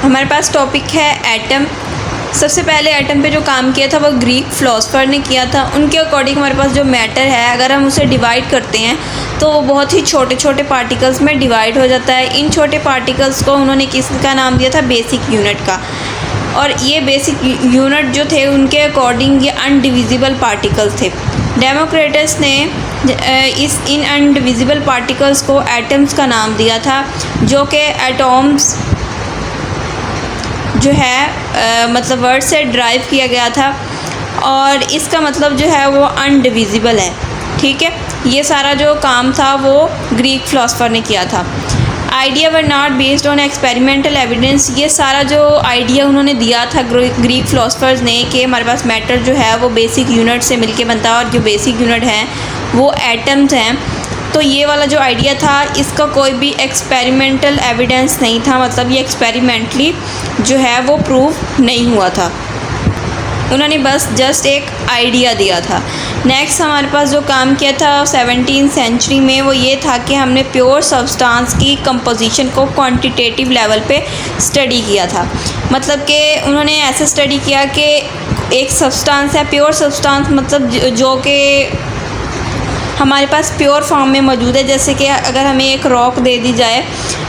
हमारे पास टॉपिक है एटम। सबसे पहले एटम पे जो काम किया था वो ग्रीक फ़िलासफ़र ने किया था। उनके अकॉर्डिंग हमारे पास जो मैटर है, अगर हम उसे डिवाइड करते हैं तो वो बहुत ही छोटे छोटे पार्टिकल्स में डिवाइड हो जाता है। इन छोटे पार्टिकल्स को उन्होंने किसका नाम दिया था? बेसिक यूनिट का। और ये बेसिक यूनिट जो थे उनके अकॉर्डिंग ये अनडिविजिबल पार्टिकल्स थे। डेमोक्रिटस ने इन अनडिविजिबल पार्टिकल्स को एटम्स का नाम दिया था, जो कि एटॉम्स जो है मतलब वर्ड से ड्राइव किया गया था और इसका मतलब जो है वो अनडिविजिबल है। ठीक है, ये सारा जो काम था वो ग्रीक फ़िलासफ़र ने किया था। Idea were not based on experimental evidence. ये सारा जो आइडिया उन्होंने दिया था ग्रीक फ़िलासफ़र्स ने कि हमारे पास मैटर जो है वो बेसिक यूनिट से मिलके बनता है और जो बेसिक यूनिट हैं वो एटम्स हैं। तो ये वाला जो आइडिया था इसका कोई भी एक्सपेरिमेंटल एविडेंस नहीं था, मतलब ये एक्सपेरिमेंटली जो है वो प्रूव नहीं हुआ था। उन्होंने बस जस्ट एक आइडिया दिया था। नेक्स्ट हमारे पास जो काम किया था 17th सेंचुरी में वो ये था कि हमने प्योर सब्सटेंस की कंपोजिशन को क्वांटिटेटिव लेवल पे स्टडी किया था। मतलब कि उन्होंने ऐसे स्टडी किया कि एक सब्सटेंस है, प्योर सब्सटेंस मतलब जो कि हमारे पास प्योर फॉर्म में मौजूद है। जैसे कि अगर हमें एक रॉक दे दी जाए,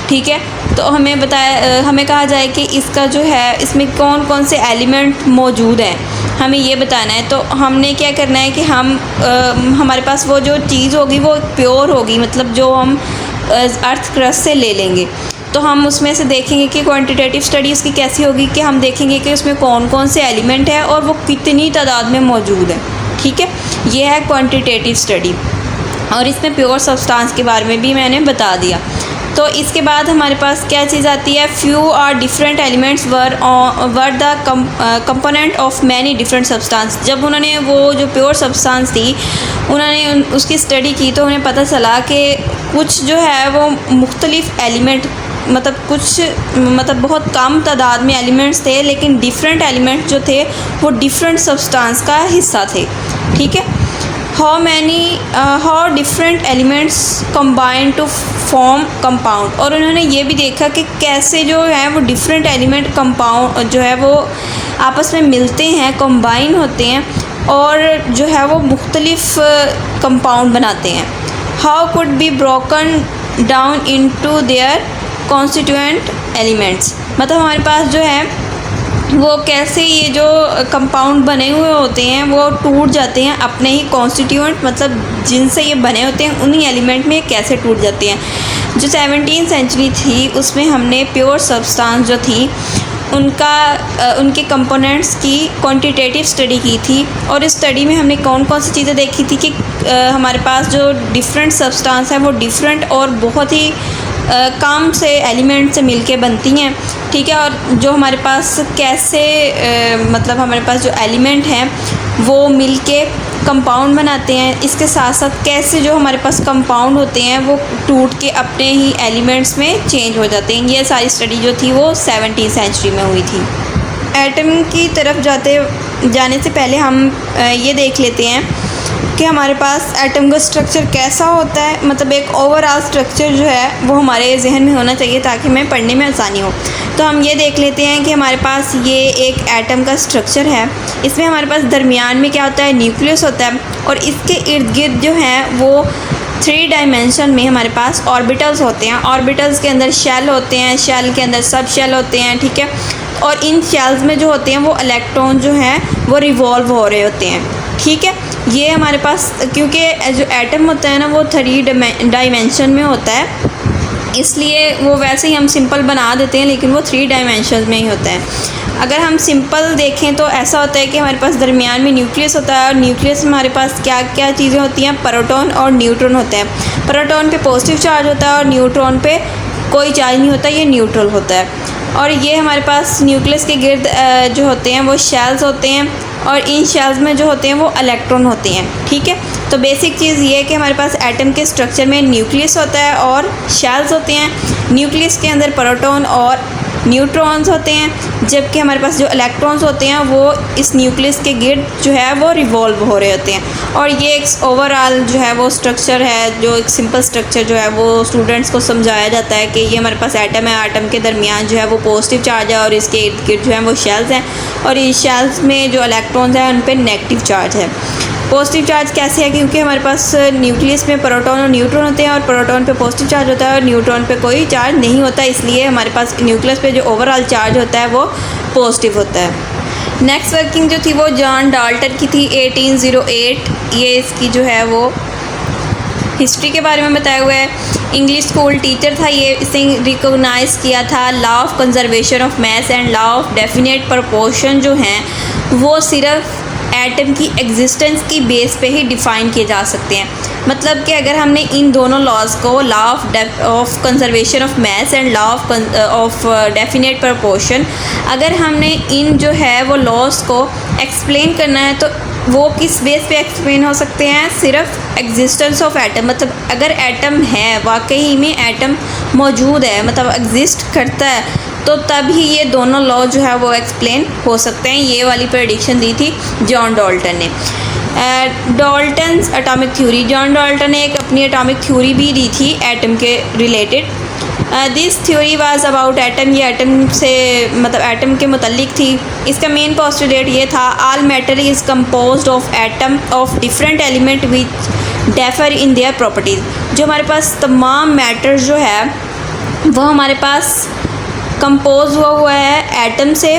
ठीक है, तो हमें कहा जाए कि इसका जो है इसमें कौन कौन से एलिमेंट मौजूद हैं, हमें ये बताना है। तो हमने क्या करना है कि हमारे पास वो जो चीज़ होगी वो प्योर होगी, मतलब जो हम अर्थ क्रस्ट से ले लेंगे। तो हम उसमें से देखेंगे कि क्वांटिटेटिव स्टडी उसकी कैसी होगी कि हम देखेंगे कि उसमें कौन कौन से एलिमेंट है और वो कितनी तादाद में मौजूद है। ठीक है, ये है क्वांटिटेटिव स्टडी और इसमें प्योर सब्सटेंस के बारे में भी मैंने बता दिया। तो इसके बाद हमारे पास क्या चीज़ आती है? फ्यू और different elements were the component of many different substance. जब उन्होंने वो जो प्योर सब्सटेंस थी उन्होंने उसकी स्टडी की तो उन्हें पता चला कि कुछ जो है वो मुख्तलिफ एलिमेंट मतलब बहुत कम तादाद में एलिमेंट्स थे, लेकिन डिफरेंट एलिमेंट जो थे वो डिफरेंट सब्सटेंस का हिस्सा थे। ठीक है, how different elements combine to form compound. और उन्होंने ये भी देखा कि कैसे जो है वो डिफरेंट एलिमेंट कंपाउंड जो है वो आपस में मिलते हैं, कंबाइन होते हैं और जो है वो मुख्तलिफ कंपाउंड बनाते हैं। How could be broken down into their constituent elements. मतलब हमारे पास जो है वो कैसे ये जो कंपाउंड बने हुए होते हैं वो टूट जाते हैं अपने ही कॉन्स्टिट्यूएंट, मतलब जिनसे ये बने होते हैं उन्हीं एलिमेंट में कैसे टूट जाते हैं। जो 17th सेंचुरी थी उसमें हमने प्योर सब्सटेंस जो थी उनके कंपोनेंट्स की क्वांटिटेटिव स्टडी की थी और इस स्टडी में हमने कौन कौन सी चीज़ें देखी थी कि हमारे पास जो डिफरेंट सब्सटेंस है वो डिफरेंट और बहुत ही कम से एलिमेंट से मिलके बनती हैं। ठीक है, और जो हमारे पास कैसे मतलब हमारे पास जो एलिमेंट हैं वो मिलके कंपाउंड बनाते हैं, इसके साथ साथ कैसे जो हमारे पास कंपाउंड होते हैं वो टूट के अपने ही एलिमेंट्स में चेंज हो जाते हैं। ये सारी स्टडी जो थी वो 17th सेंचुरी में हुई थी। एटम की तरफ जाने से पहले हम ये देख लेते हैं कि हमारे पास एटम का स्ट्रक्चर कैसा होता है। मतलब एक ओवरऑल स्ट्रक्चर जो है वो हमारे जहन में होना चाहिए ताकि हमें पढ़ने में आसानी हो। तो हम ये देख लेते हैं कि हमारे पास ये एक एटम का स्ट्रक्चर है। इसमें हमारे पास दरमियान में क्या होता है? न्यूक्लियस होता है और इसके इर्द गिर्द जो है वो 3 डायमेंशन में हमारे पास ऑर्बिटल्स होते हैं। ऑर्बिटल्स के अंदर शेल होते हैं, शेल के अंदर सब शेल होते हैं। ठीक है, और इन शेल्स में जो होते हैं वो इलेक्ट्रॉन जो हैं वो रिवॉल्व हो रहे होते हैं। ठीक है, ये हमारे पास क्योंकि जो एटम होता है ना वो 3 डायमेंशन में होता है, इसलिए वो वैसे ही हम सिंपल बना देते हैं लेकिन वो 3 डायमेंशन में ही होता है। अगर हम सिंपल देखें तो ऐसा होता है कि हमारे पास दरमियान में न्यूक्लियस होता है और न्यूक्लियस में हमारे पास क्या क्या चीज़ें होती हैं? प्रोटॉन और न्यूट्रॉन होते हैं। प्रोटॉन पे पॉजिटिव चार्ज होता है और न्यूट्रॉन पे कोई चार्ज नहीं होता, ये न्यूट्रल होता है। और ये हमारे पास न्यूक्लियस के गिर्द जो होते हैं वो शेल्स होते हैं और इन शेल्स में जो होते हैं वो इलेक्ट्रॉन होते हैं। ठीक है, तो बेसिक चीज़ ये है कि हमारे पास एटम के स्ट्रक्चर में न्यूक्लियस होता है और शेल्स होते हैं। न्यूक्लियस के अंदर प्रोटॉन और न्यूट्रॉन्स होते हैं, जबकि हमारे पास जो इलेक्ट्रॉन्स होते हैं वो इस न्यूक्लियस के गिर्द जो है वो रिवॉल्व हो रहे होते हैं। और ये एक ओवरऑल जो है वो स्ट्रक्चर है, जो एक सिंपल स्ट्रक्चर जो है वो स्टूडेंट्स को समझाया जाता है कि ये हमारे पास एटम है, एटम के दरमियान जो है वो पॉजिटिव चार्ज है और इसके इर्द गिर्द जो है वो शेल्स हैं, और इस शेल्स में जो इलेक्ट्रॉन्स हैं उन पर नेगेटिव चार्ज है। पॉजिटिव चार्ज कैसे है, क्योंकि हमारे पास न्यूक्लियस में प्रोटॉन और न्यूट्रॉन होते हैं, और प्रोटॉन पे पॉजिटिव चार्ज होता है और न्यूट्रॉन पे कोई चार्ज नहीं होता, इसलिए हमारे पास न्यूक्लियस पे जो ओवरऑल चार्ज होता है वो पॉजिटिव होता है। नेक्स्ट वर्किंग जो थी वो जॉन डाल्टन की थी 1808। ये इसकी जो है वो हिस्ट्री के बारे में बताया हुआ है। इंग्लिश स्कूल टीचर था ये, इसे रिकॉग्नाइज किया था। Law of conservation of mass and law of definite proportion जो हैं वो सिर्फ एटम की एग्जिस्टेंस की बेस पे ही डिफ़ाइन किए जा सकते हैं। मतलब कि अगर हमने इन दोनों लॉज को, law of conservation of mass and law of definite proportion, अगर हमने इन जो है वो लॉज को एक्सप्लेन करना है तो वो किस बेस पे एक्सप्लेन हो सकते हैं, सिर्फ एग्जिस्टेंस ऑफ एटम। मतलब अगर एटम है, वाकई में एटम मौजूद है, मतलब एग्जिस्ट करता है, तो तभी ये दोनों लॉ जो है वो एक्सप्लेन हो सकते हैं। ये वाली प्रेडिक्शन दी थी जॉन डाल्टन ने। Dalton's atomic theory, John Dalton ने एक अपनी एटॉमिक थ्योरी भी दी थी एटम के related. This theory was about atom, ये एटम से मतलब एटम के मुतल्लिक थी। इसका मेन पोस्टुलेट ये था, all matter is composed of atom of different element which differ in their properties. जो हमारे पास तमाम मैटर जो है वो हमारे पास कंपोज हुआ है एटम से,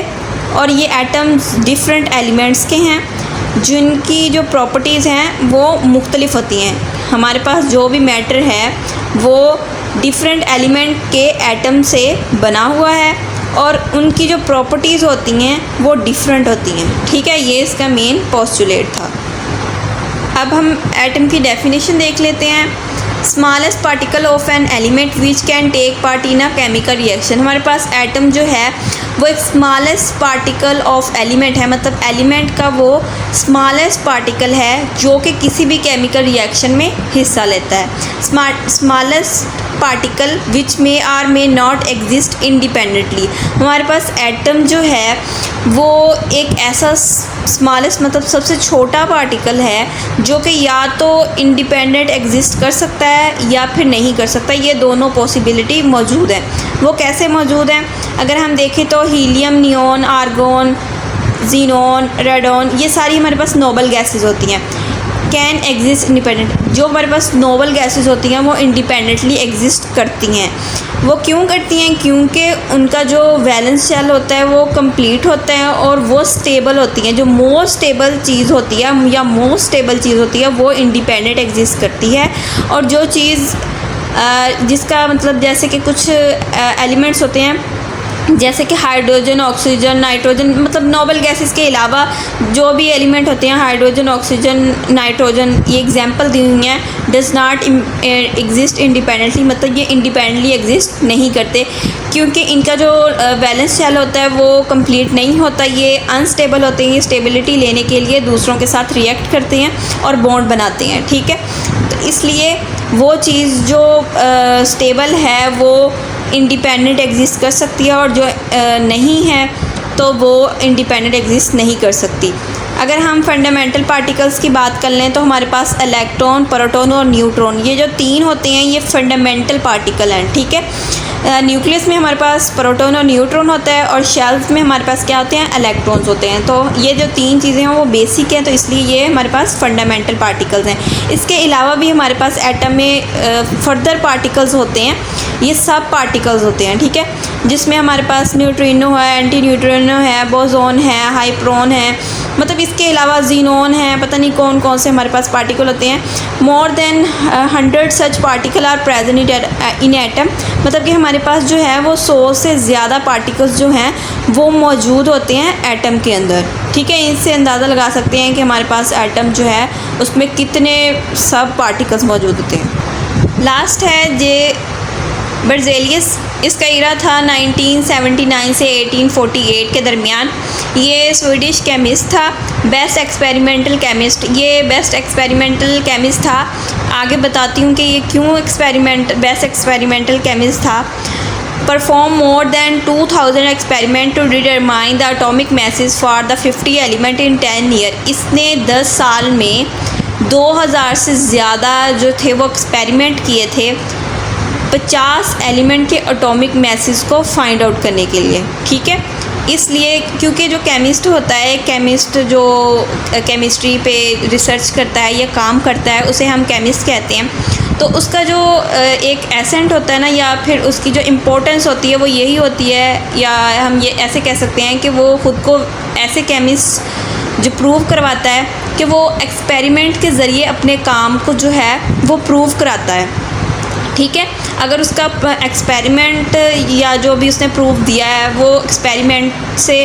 और ये एटम्स डिफरेंट एलिमेंट्स के हैं जिनकी जो प्रॉपर्टीज़ हैं वो मुख्तलिफ होती हैं। हमारे पास जो भी मैटर है वो डिफरेंट एलिमेंट के एटम से बना हुआ है और उनकी जो प्रॉपर्टीज़ होती हैं वो डिफरेंट होती हैं। ठीक है, ये इसका मेन पोस्टुलेट था। अब हम एटम की डेफिनेशन देख लेते हैं। Smallest particle of an element which can take part in a chemical reaction. हमारे पास एटम जो है वो एक स्मॉलेस्ट पार्टिकल ऑफ एलिमेंट है, मतलब एलिमेंट का वो स्मॉलेस्ट पार्टिकल है जो कि किसी भी केमिकल रिएक्शन में हिस्सा लेता है। Smallest particle which may or may not exist independently. हमारे पास एटम जो है वो एक ऐसा स्मॉलेस्ट मतलब सबसे छोटा पार्टिकल है जो कि या तो इंडिपेंडेंट एग्जिस्ट कर सकता है या फिर नहीं कर सकता। ये दोनों पॉसिबिलिटी मौजूद है। वो कैसे मौजूद हैं, अगर हम देखें तो helium, neon, argon, xenon, radon, ये सारी हमारे पास नोबल गैसेस होती हैं, कैन एग्जिस्ट इंडिपेंडेंट। जो हमारे पास नोबल गैसेस होती हैं वो इंडिपेंडेंटली एग्जिस्ट करती हैं। वो क्यों करती हैं, क्योंकि उनका जो वैलेंस शेल होता है वो कंप्लीट होता है और वो स्टेबल होती हैं। जो मोस्ट स्टेबल चीज़ होती है या मोस्ट स्टेबल चीज़ होती है वो इंडिपेंडेंट एग्जिस्ट करती है। और जो चीज़ जिसका मतलब जैसे कि कुछ एलिमेंट्स होते हैं जैसे कि हाइड्रोजन, ऑक्सीजन, नाइट्रोजन, मतलब नोबल गैसेस के अलावा जो भी एलिमेंट होते हैं हाइड्रोजन, ऑक्सीजन, नाइट्रोजन, ये एग्जांपल दी हुई हैं, डज नॉट एग्जिस्ट इंडिपेंडेंटली, मतलब ये इंडिपेंडेंटली एग्जिस्ट नहीं करते क्योंकि इनका जो बैलेंस शेल होता है वो कंप्लीट नहीं होता। ये अनस्टेबल होते हैं, ये स्टेबिलिटी लेने के लिए दूसरों के साथ रिएक्ट करते हैं और बॉन्ड बनाते हैं। ठीक है, तो इसलिए वो चीज़ जो स्टेबल है वो इंडिपेंडेंट एग्जिस्ट कर सकती है और जो नहीं है तो वो इंडिपेंडेंट एग्जिस्ट नहीं कर सकती। अगर हम फंडामेंटल पार्टिकल्स की बात कर लें तो हमारे पास इलेक्ट्रॉन, प्रोटॉन और न्यूट्रॉन, ये जो तीन होते हैं ये फंडामेंटल पार्टिकल हैं। ठीक है, न्यूक्लियस में हमारे पास प्रोटॉन और न्यूट्रॉन होता है और शेल्स में हमारे पास क्या होते हैं, इलेक्ट्रॉन्स होते हैं। तो ये जो तीन चीज़ें हैं वो बेसिक हैं, तो इसलिए ये हमारे पास फंडामेंटल पार्टिकल्स हैं। इसके अलावा भी हमारे पास एटम में फर्दर पार्टिकल्स होते हैं, ये सब पार्टिकल्स होते हैं। ठीक है, जिसमें हमारे पास न्यूट्रिनो है, एंटी न्यूट्रिनो है, बोसोन है, हाइप्रोन है, मतलब इसके अलावा जीनोन है, पता नहीं कौन कौन से हमारे पास पार्टिकल होते हैं। More than 100 such particle are present in atom, मतलब कि हमारे पास जो है वो 100 से ज़्यादा पार्टिकल्स जो हैं वो मौजूद होते हैं एटम के अंदर। ठीक है, इससे अंदाज़ा लगा सकते हैं कि हमारे पास एटम जो है उसमें कितने सब पार्टिकल्स मौजूद होते हैं। लास्ट है जे बर्ज़ेलियस, इसका इरा था 1979 से 1848 के दरमियान। ये स्वीडिश केमिस्ट था, बेस्ट एक्सपेरिमेंटल केमिस्ट। ये बेस्ट एक्सपेरिमेंटल केमिस्ट था। आगे बताती हूँ कि ये क्यों बेस्ट एक्सपेरिमेंटल केमिस्ट था। Perform more than 2000 experiment to determine the atomic masses for the 50 element in 10 year. इसने 10 साल में 2000 से ज़्यादा जो थे वो एक्सपेरिमेंट किए थे 50 एलिमेंट के एटॉमिक मैसेज को फाइंड आउट करने के लिए। ठीक है, इसलिए क्योंकि जो केमिस्ट होता है, केमिस्ट जो केमिस्ट्री पे रिसर्च करता है या काम करता है उसे हम केमिस्ट कहते हैं। तो उसका जो एक एसेंट होता है ना, या फिर उसकी जो इम्पोर्टेंस होती है वो यही होती है, या हम ये ऐसे कह सकते हैं कि वो ख़ुद को ऐसे केमिस्ट जो प्रूव करवाता है कि वो एक्सपेरिमेंट के ज़रिए अपने काम को जो है वो प्रूव कराता है। ठीक है, अगर उसका एक्सपेरिमेंट या जो भी उसने प्रूफ दिया है वो एक्सपेरिमेंट से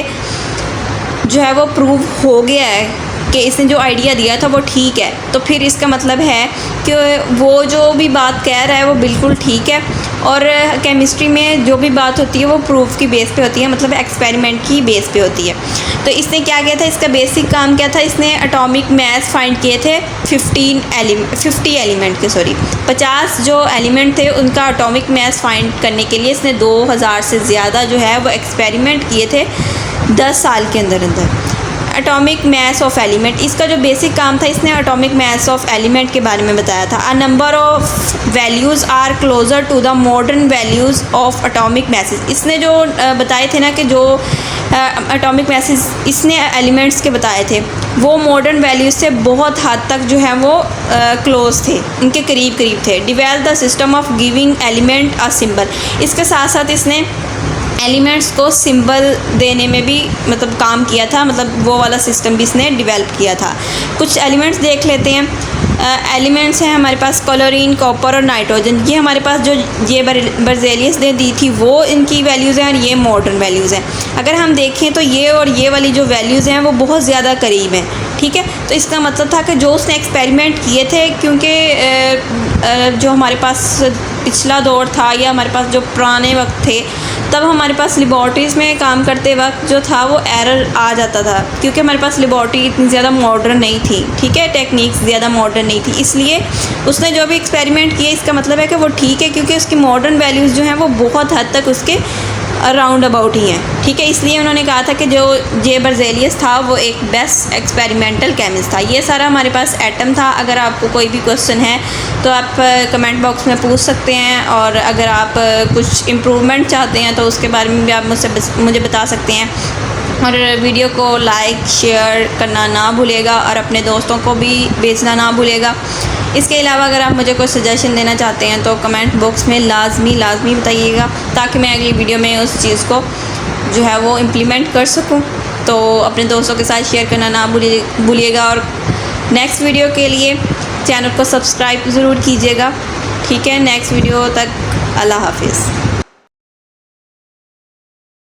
जो है वो प्रूव हो गया है कि इसने जो आइडिया दिया था वो ठीक है, तो फिर इसका मतलब है कि वो जो भी बात कह रहा है वो बिल्कुल ठीक है। और केमिस्ट्री में जो भी बात होती है वो प्रूफ की बेस पे होती है, मतलब एक्सपेरिमेंट की बेस पे होती है। तो इसने क्या किया था, इसका बेसिक काम क्या था, इसने एटॉमिक मास फाइंड किए थे 50 एलिमेंट के 50 जो एलिमेंट थे उनका एटॉमिक मास फाइंड करने के लिए इसने 2000 से ज़्यादा जो है वो एक्सपेरिमेंट किए थे 10 साल के अंदर। एटॉमिक मास ऑफ एलिमेंट, इसका जो बेसिक काम था इसने एटॉमिक मास ऑफ एलिमेंट के बारे में बताया था। A number of values are closer to the modern values of atomic masses. इसने जो बताए थे ना कि जो एटॉमिक मासेस इसने एलिमेंट्स के बताए थे वो मॉडर्न वैल्यूज़ से बहुत हद तक जो है वो क्लोज थे, उनके करीब करीब थे। Develop the system of giving element a symbol, इसके साथ साथ इसने एलिमेंट्स को सिंबल देने में भी मतलब काम किया था, मतलब वो वाला सिस्टम भी इसने डेवलप किया था। कुछ एलिमेंट्स देख लेते हैं। एलिमेंट्स हैं हमारे पास क्लोरीन, कॉपर और नाइट्रोजन। ये हमारे पास जो ये बर्ज़ेलियस ने दी थी वो इनकी वैल्यूज़ हैं और ये मॉडर्न वैल्यूज़ हैं। अगर हम देखें तो ये और ये वाली जो वैल्यूज़ हैं वो बहुत ज़्यादा करीब हैं। ठीक है, तो इसका मतलब था कि जो उसने एक्सपेरिमेंट किए थे, क्योंकि जो हमारे पास पिछला दौर था या हमारे पास जो पुराने वक्त थे तब हमारे पास लेबॉर्ट्रीज़ में काम करते वक्त जो था वो एरर आ जाता था, क्योंकि हमारे पास लेबॉर्ट्री इतनी ज़्यादा मॉडर्न नहीं थी। ठीक है, टेक्निक्स ज़्यादा मॉडर्न नहीं थी, इसलिए उसने जो भी एक्सपेरिमेंट किए इसका मतलब है कि वो ठीक है, क्योंकि उसकी मॉडर्न वैल्यूज़ जो हैं वो बहुत हद तक उसके राउंड अबाउट ही हैं। ठीक है, इसलिए उन्होंने कहा था कि जो जे बर्ज़ेलियस था वो एक बेस्ट एक्सपेरिमेंटल केमिस्ट था। ये सारा हमारे पास एटम था। अगर आपको कोई भी क्वेश्चन है तो आप कमेंट बॉक्स में पूछ सकते हैं, और अगर आप कुछ इम्प्रूवमेंट चाहते हैं तो उसके बारे में भी आप मुझे बता सकते हैं। और वीडियो को लाइक शेयर करना ना भूलिएगा और अपने दोस्तों को भी भेजना ना भूलिएगा। इसके अलावा अगर आप मुझे कोई सजेशन देना चाहते हैं तो कमेंट बॉक्स में लाजमी बताइएगा, ताकि मैं अगली वीडियो में उस चीज़ को जो है वो इम्प्लीमेंट कर सकूं। तो अपने दोस्तों के साथ शेयर करना ना भूलिएगा, और नेक्स्ट वीडियो के लिए चैनल को सब्सक्राइब ज़रूर कीजिएगा। ठीक है, नेक्स्ट वीडियो तक अल्लाह हाफिज़।